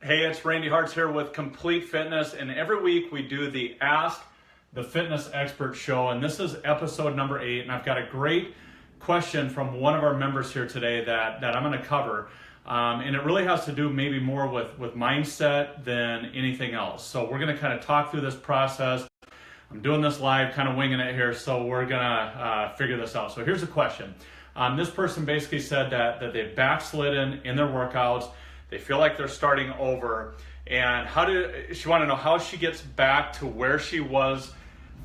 Hey, it's Randy Hartz here with Complete Fitness, and every week we do the Ask the Fitness Expert show, and this is episode number 8, and I've got a great question from one of our members here today that I'm going to cover, and it really has to do maybe more with mindset than anything else. So we're going to kind of talk through this process. I'm doing this live, kind of winging it here, so we're going to figure this out. So here's the question. This person basically said that they've backslidden in their workouts. They feel like they're starting over, and she wanted to know how she gets back to where she was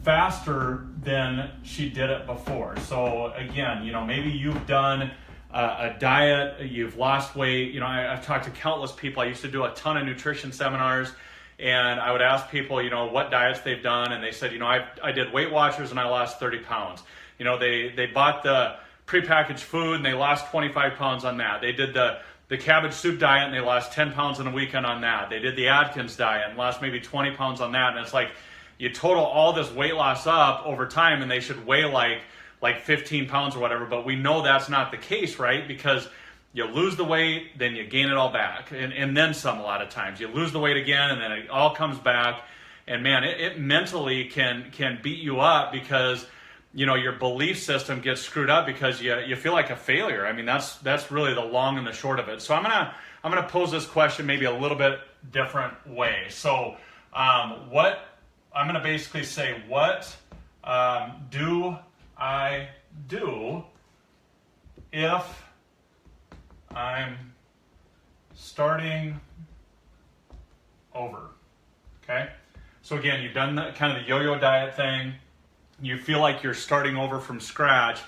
faster than she did it before. So again, maybe you've done a diet, you've lost weight. I've talked to countless people. I used to do a ton of nutrition seminars, and I would ask people, what diets they've done, and they said, I did Weight Watchers and I lost 30 pounds. They bought the prepackaged food and they lost 25 pounds on that. They did the cabbage soup diet and they lost 10 pounds in a weekend on that. They did the Atkins diet and lost maybe 20 pounds on that. And it's like you total all this weight loss up over time and they should weigh like 15 pounds or whatever. But we know that's not the case, right? Because you lose the weight, then you gain it all back. And then some a lot of times. You lose the weight again and then it all comes back. And man, it mentally can beat you up because your belief system gets screwed up because you feel like a failure. I mean, that's really the long and the short of it. So I'm gonna pose this question maybe a little bit different way. So what I'm gonna basically say, what do I do if I'm starting over? Okay. So again, you've done kind of the yo-yo diet thing. You feel like you're starting over from scratch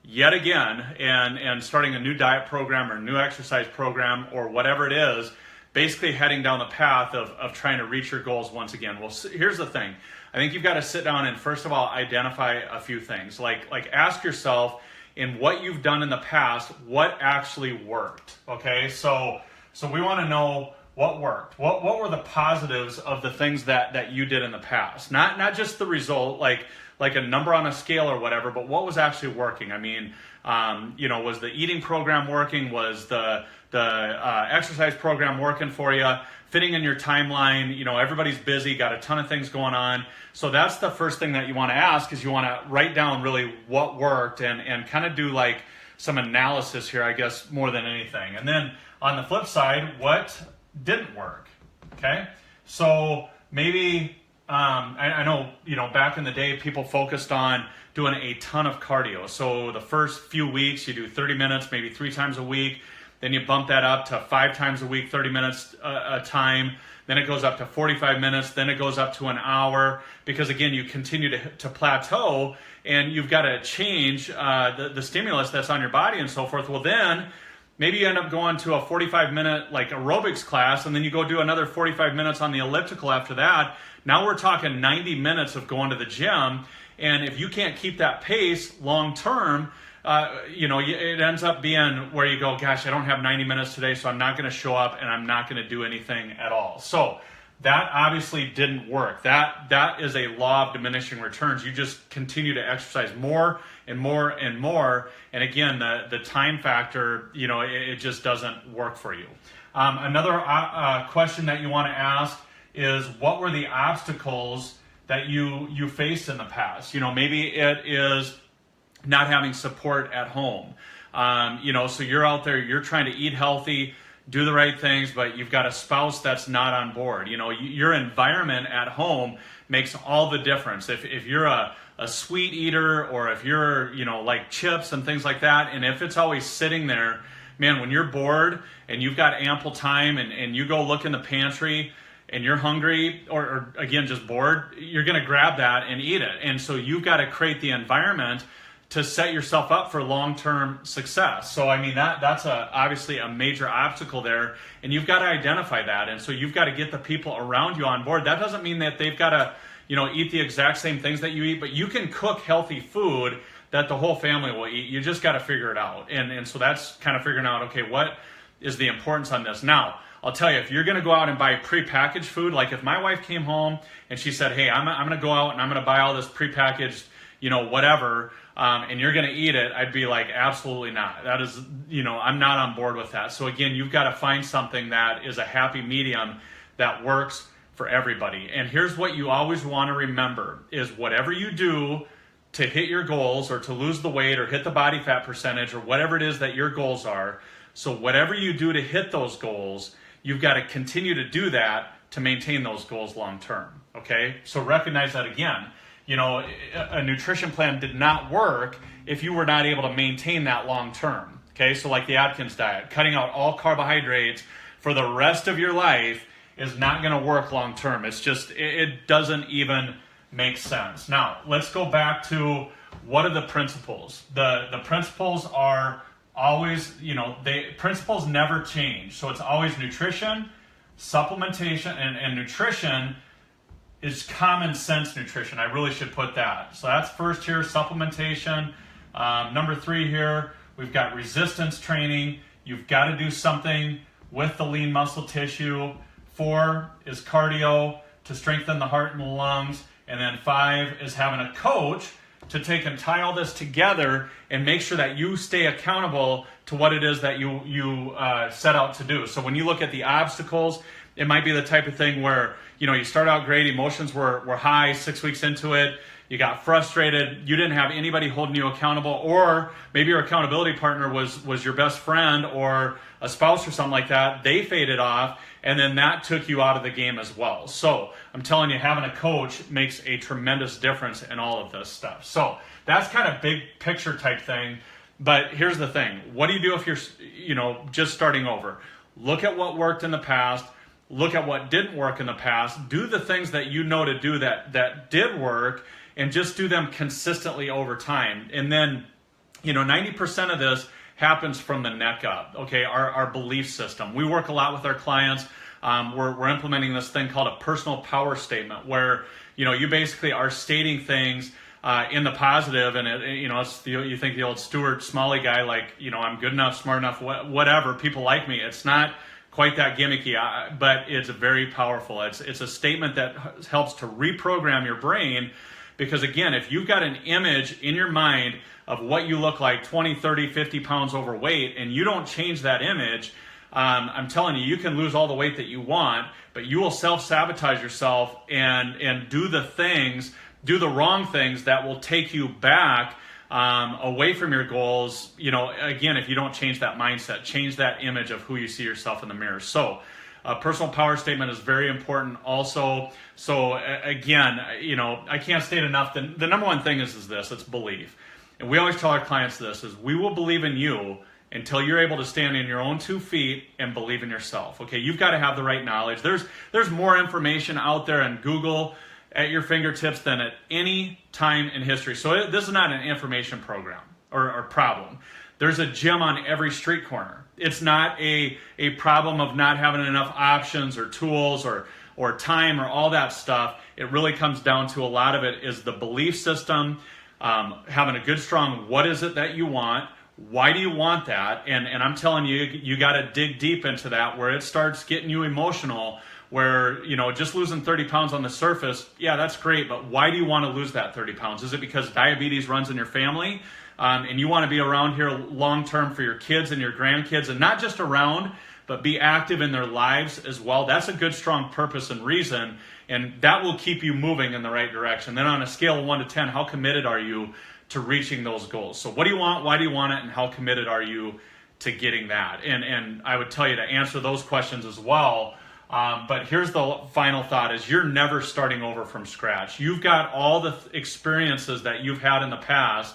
yet again and starting a new diet program or a new exercise program or whatever it is, basically heading down the path of trying to reach your goals once again. Well, here's the thing. I think you've got to sit down and first of all identify a few things. Like ask yourself in what you've done in the past, what actually worked. Okay, so we want to know what worked. What were the positives of the things that you did in the past? Not just the result, like a number on a scale or whatever, but what was actually working? I mean, was the eating program working? Was the exercise program working for you? Fitting in your timeline, everybody's busy, got a ton of things going on. So that's the first thing that you want to ask is you want to write down really what worked and kind of do like some analysis here, I guess, more than anything. And then on the flip side, what didn't work? Okay, so maybe I know, back in the day, people focused on doing a ton of cardio. So the first few weeks, you do 30 minutes, maybe 3 times a week. Then you bump that up to 5 times a week, 30 minutes a time. Then it goes up to 45 minutes. Then it goes up to an hour. Because again, you continue to plateau and you've got to change the stimulus that's on your body and so forth. Well, then maybe you end up going to a 45-minute like aerobics class, and then you go do another 45 minutes on the elliptical after that. Now we're talking 90 minutes of going to the gym, and if you can't keep that pace long term, it ends up being where you go, gosh, I don't have 90 minutes today, so I'm not going to show up, and I'm not going to do anything at all. So that obviously didn't work. That is a law of diminishing returns. You just continue to exercise more and more and more, and again, the time factor, it just doesn't work for you. Another question that you want to ask is, what were the obstacles that you faced in the past? Maybe it is not having support at home. So you're out there, you're trying to eat healthy, do the right things, but you've got a spouse that's not on board. Your environment at home makes all the difference. If you're a sweet eater, or if you're, like chips and things like that, and if it's always sitting there, man, when you're bored and you've got ample time and you go look in the pantry and you're hungry or again, just bored, you're going to grab that and eat it. And so you've got to create the environment to set yourself up for long-term success. So, I mean, that's obviously a major obstacle there, and you've got to identify that. And so you've got to get the people around you on board. That doesn't mean that they've got to, eat the exact same things that you eat, but you can cook healthy food that the whole family will eat. You just got to figure it out. And so that's kind of figuring out, okay, what is the importance on this? Now, I'll tell you, if you're going to go out and buy prepackaged food, like if my wife came home and she said, hey, I'm going to go out and I'm going to buy all this prepackaged, whatever, and you're going to eat it, I'd be like, absolutely not. That is, I'm not on board with that. So again, you've got to find something that is a happy medium that works for everybody. And here's what you always want to remember is whatever you do to hit your goals or to lose the weight or hit the body fat percentage or whatever it is that your goals are, so whatever you do to hit those goals, you've got to continue to do that to maintain those goals long term. Okay? So recognize that again. A nutrition plan did not work if you were not able to maintain that long term. Okay? So like the Atkins diet, cutting out all carbohydrates for the rest of your life is not going to work long term. It's just, it doesn't even make sense. Now, let's go back to what are the principles. The principles are always, principles never change. So it's always nutrition, supplementation, and nutrition is common sense nutrition. I really should put that. So that's first here, supplementation. Number 3 here, we've got resistance training. You've got to do something with the lean muscle tissue. 4 is cardio to strengthen the heart and the lungs. And then 5 is having a coach to take and tie all this together and make sure that you stay accountable to what it is that you set out to do. So when you look at the obstacles, it might be the type of thing where, you start out great, emotions were high 6 weeks into it, you got frustrated, you didn't have anybody holding you accountable, or maybe your accountability partner was your best friend or a spouse or something like that, they faded off, and then that took you out of the game as well. So I'm telling you, having a coach makes a tremendous difference in all of this stuff. So that's kind of big picture type thing. But here's the thing. What do you do if you're, just starting over? Look at what worked in the past. Look at what didn't work in the past. Do the things that you know to do that did work, and just do them consistently over time. And then, 90% of this happens from the neck up, okay, our belief system. We work a lot with our clients. We're implementing this thing called a personal power statement where, you basically are stating things in the positive, and you think the old Stuart Smalley guy, like, I'm good enough, smart enough, whatever, people like me. It's not quite that gimmicky, but it's very powerful. It's a statement that helps to reprogram your brain, because again, if you've got an image in your mind of what you look like 20, 30, 50 pounds overweight, and you don't change that image, I'm telling you, you can lose all the weight that you want, but you will self-sabotage yourself and do the wrong things that will take you back away from your goals. Again, if you don't change that mindset, change that image of who you see yourself in the mirror. So a personal power statement is very important also. So again, I can't state enough. The number one thing is this, it's belief. And we always tell our clients this, is we will believe in you until you're able to stand in your own 2 feet and believe in yourself. Okay, you've got to have the right knowledge. There's more information out there on Google at your fingertips than at any time in history. So this is not an information program or problem. There's a gym on every street corner. It's not a problem of not having enough options or tools or time or all that stuff. It really comes down to, a lot of it is the belief system, having a good, strong, what is it that you want? Why do you want that? And I'm telling you, you got to dig deep into that, where it starts getting you emotional, where, just losing 30 pounds on the surface, yeah, that's great, but why do you want to lose that 30 pounds? Is it because diabetes runs in your family, and you want to be around here long-term for your kids and your grandkids, and not just around, but be active in their lives as well? That's a good, strong purpose and reason, and that will keep you moving in the right direction. Then on a scale of 1 to 10, how committed are you to reaching those goals? So what do you want, why do you want it, and how committed are you to getting that? And I would tell you to answer those questions as well. But here's the final thought, is you're never starting over from scratch. You've got all the experiences that you've had in the past.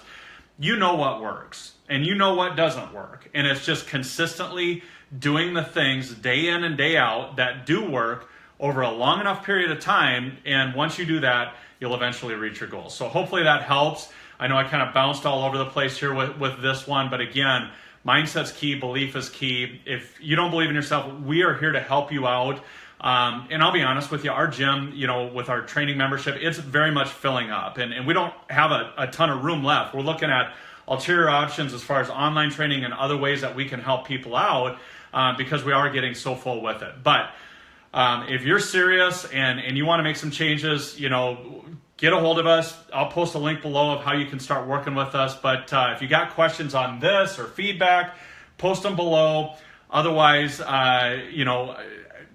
You know what works and you know what doesn't work. And it's just consistently doing the things day in and day out that do work over a long enough period of time. And once you do that, you'll eventually reach your goals. So hopefully that helps. I know I kind of bounced all over the place here with this one, but again, mindset's key, belief is key. If you don't believe in yourself, we are here to help you out. And I'll be honest with you, our gym, with our training membership, it's very much filling up. And we don't have a ton of room left. We're looking at ulterior options as far as online training and other ways that we can help people out, because we are getting so full with it. But if you're serious and you want to make some changes, get a hold of us. I'll post a link below of how you can start working with us. But if you got questions on this or feedback, post them below. Otherwise,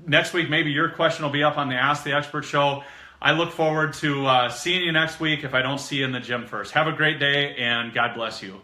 next week, maybe your question will be up on the Ask the Expert show. I look forward to seeing you next week if I don't see you in the gym first. Have a great day, and God bless you.